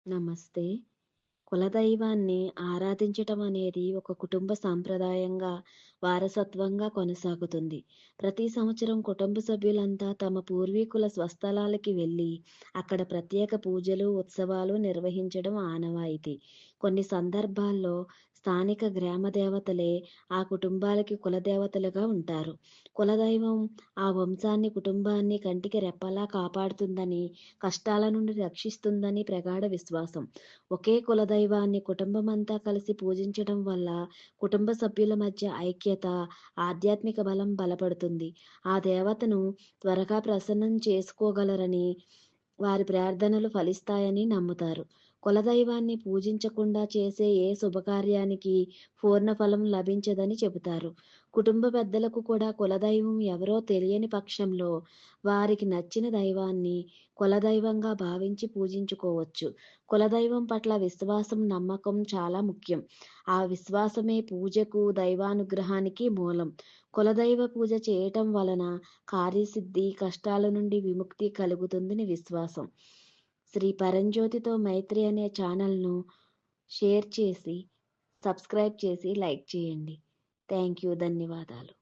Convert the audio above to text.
నమస్తే. కులదైవాన్ని ఆరాధించటం అనేది ఒక కుటుంబ సాంప్రదాయంగా, వారసత్వంగా కొనసాగుతుంది. ప్రతి సంవత్సరం కుటుంబ సభ్యులంతా తమ పూర్వీకుల స్వస్థలాలకి వెళ్లి, అక్కడ ప్రత్యేక పూజలు, ఉత్సవాలు నిర్వహించడం ఆనవాయితీ. కొన్ని సందర్భాల్లో స్థానిక గ్రామ దేవతలే ఆ కుటుంబాలకి కులదేవతలుగా ఉంటారు. కులదైవం ఆ వంశాన్ని, కుటుంబాన్ని కంటికి రెప్పలా కాపాడుతుందని, కష్టాల నుండి రక్షిస్తుందని ప్రగాఢ విశ్వాసం. ఒకే కులదైవాన్ని కుటుంబమంతా కలిసి పూజించడం వల్ల కుటుంబ సభ్యుల మధ్య ఐక్యత, ఆధ్యాత్మిక బలం బలపడుతుంది. ఆ దేవతను త్వరగా ప్రసన్నం చేసుకోగలరని, వారి ప్రార్థనలు ఫలిస్తాయని నమ్ముతారు. కులదైవాన్ని పూజించకుండా చేసే ఏ శుభకార్యానికి పూర్ణ ఫలం లభించదని చెబుతారు. కుటుంబ పెద్దలకు కూడా కులదైవం ఎవరో తెలియని పక్షంలో వారికి నచ్చిన దైవాన్ని కులదైవంగా భావించి పూజించుకోవచ్చు. కులదైవం పట్ల విశ్వాసం, నమ్మకం చాలా ముఖ్యం. ఆ విశ్వాసమే పూజకు, దైవానుగ్రహానికి మూలం. కులదైవ పూజ చేయటం వలన కార్యసిద్ధి, కష్టాల నుండి విముక్తి కలుగుతుందని విశ్వాసం. శ్రీ పరంజ్యోతితో మైత్రి అనే ఛానల్‌ను షేర్ చేసి, సబ్స్క్రైబ్ చేసి, లైక్ చేయండి. Thank you. ధన్యవాదాలు.